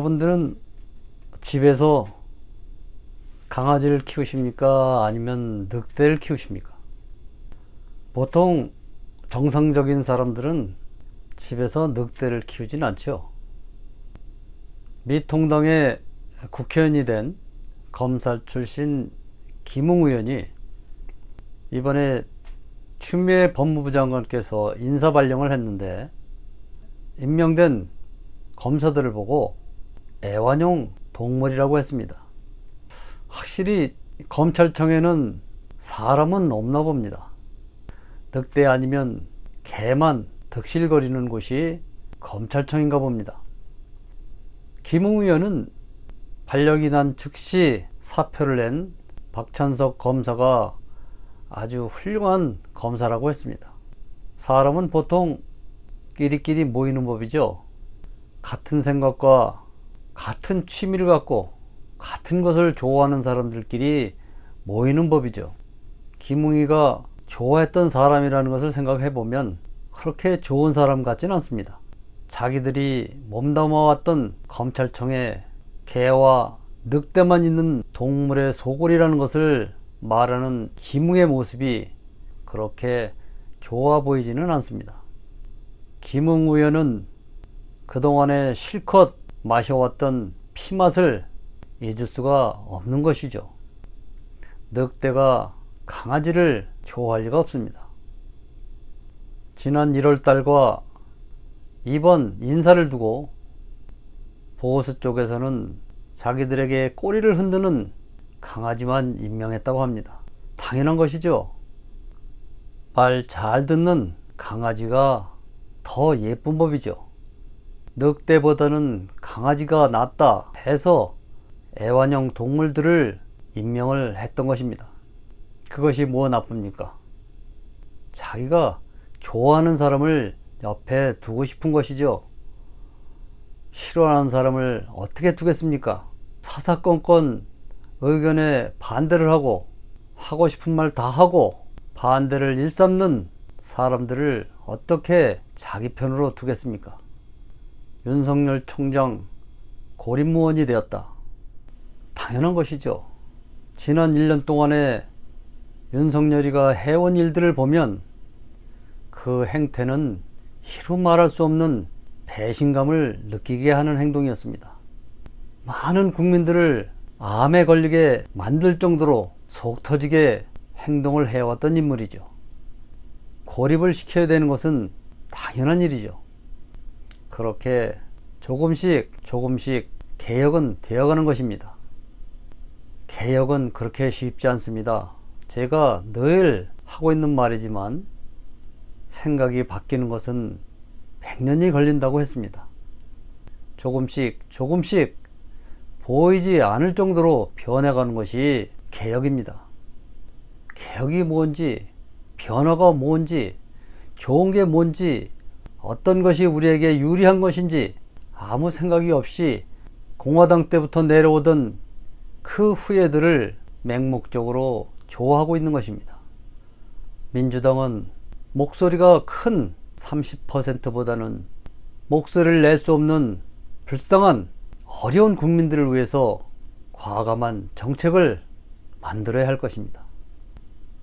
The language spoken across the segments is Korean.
여러분들은 집에서 강아지를 키우십니까? 아니면 늑대를 키우십니까? 보통 정상적인 사람들은 집에서 늑대를 키우진 않죠. 미 통당의 국회의원이 된 검찰 출신 김웅 의원이 이번에 추미애 법무부 장관께서 인사발령을 했는데 임명된 검사들을 보고 애완용 동물이라고 했습니다. 확실히 검찰청에는 사람은 없나 봅니다. 늑대 아니면 개만 득실거리는 곳이 검찰청인가 봅니다. 김웅 의원은 발령이 난 즉시 사표를 낸 박찬석 검사가 아주 훌륭한 검사라고 했습니다. 사람은 보통 끼리끼리 모이는 법이죠. 같은 생각과 같은 취미를 갖고 같은 것을 좋아하는 사람들끼리 모이는 법이죠. 김웅이가 좋아했던 사람이라는 것을 생각해 보면 그렇게 좋은 사람 같진 않습니다. 자기들이 몸담아왔던 검찰청에 개와 늑대만 있는 동물의 소굴이라는 것을 말하는 김웅의 모습이 그렇게 좋아 보이지는 않습니다. 김웅 의원은 그동안에 실컷 마셔왔던 피맛을 잊을 수가 없는 것이죠. 늑대가 강아지를 좋아할 리가 없습니다. 지난 1월 달과 이번 인사를 두고 보수 쪽에서는 자기들에게 꼬리를 흔드는 강아지만 임명했다고 합니다. 당연한 것이죠. 말 잘 듣는 강아지가 더 예쁜 법이죠. 늑대보다는 강아지가 낫다 해서 애완용 동물들을 임명을 했던 것입니다. 그것이 뭐 나쁩니까? 자기가 좋아하는 사람을 옆에 두고 싶은 것이죠. 싫어하는 사람을 어떻게 두겠습니까? 사사건건 의견에 반대를 하고 싶은 말 다 하고 반대를 일삼는 사람들을 어떻게 자기 편으로 두겠습니까? 윤석열 총장 고립무원이 되었다. 당연한 것이죠. 지난 1년 동안에 윤석열이가 해온 일들을 보면 그 행태는 이루 말할 수 없는 배신감을 느끼게 하는 행동이었습니다. 많은 국민들을 암에 걸리게 만들 정도로 속 터지게 행동을 해왔던 인물이죠. 고립을 시켜야 되는 것은 당연한 일이죠. 그렇게 조금씩 개혁은 되어가는 것입니다. 개혁은 그렇게 쉽지 않습니다. 제가 늘 하고 있는 말이지만 생각이 바뀌는 것은 100년이 걸린다고 했습니다. 조금씩 보이지 않을 정도로 변해가는 것이 개혁입니다. 개혁이 뭔지, 변화가 뭔지, 좋은 게 뭔지, 어떤 것이 우리에게 유리한 것인지 아무 생각이 없이 공화당 때부터 내려오던 그 후예들을 맹목적으로 좋아하고 있는 것입니다. 민주당은 목소리가 큰 30%보다는 목소리를 낼 수 없는 불쌍한 어려운 국민들을 위해서 과감한 정책을 만들어야 할 것입니다.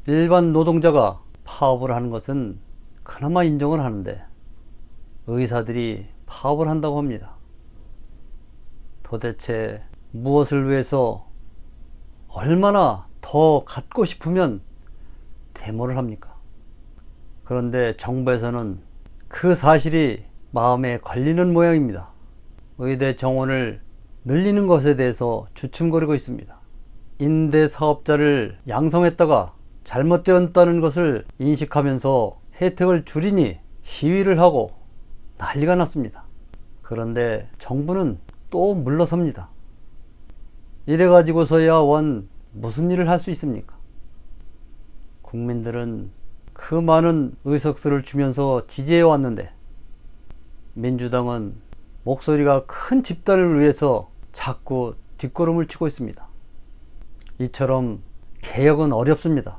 일반 노동자가 파업을 하는 것은 그나마 인정을 하는데 의사들이 파업을 한다고 합니다. 도대체 무엇을 위해서 얼마나 더 갖고 싶으면 데모를 합니까? 그런데 정부에서는 그 사실이 마음에 걸리는 모양입니다. 의대 정원을 늘리는 것에 대해서 주춤거리고 있습니다. 임대 사업자를 양성했다가 잘못되었다는 것을 인식하면서 혜택을 줄이니 시위를 하고 난리가 났습니다. 그런데 정부는 또 물러섭니다. 이래가지고서야 원 무슨 일을 할 수 있습니까? 국민들은 그 많은 의석수를 주면서 지지해 왔는데 민주당은 목소리가 큰 집단을 위해서 자꾸 뒷걸음을 치고 있습니다. 이처럼 개혁은 어렵습니다.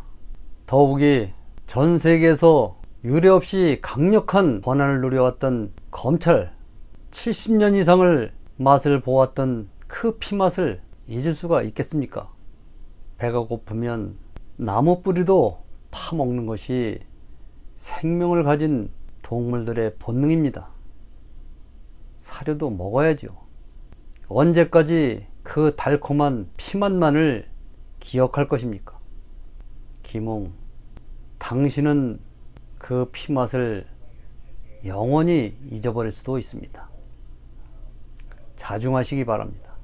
더욱이 전 세계에서 유례없이 강력한 권한을 누려왔던 검찰 70년 이상을 맛을 보았던 그 피맛을 잊을 수가 있겠습니까? 배가 고프면 나무 뿌리도 파먹는 것이 생명을 가진 동물들의 본능입니다. 사료도 먹어야죠. 언제까지 그 달콤한 피맛만을 기억할 것입니까? 김웅, 당신은 그 피맛을 영원히 잊어버릴 수도 있습니다. 자중하시기 바랍니다.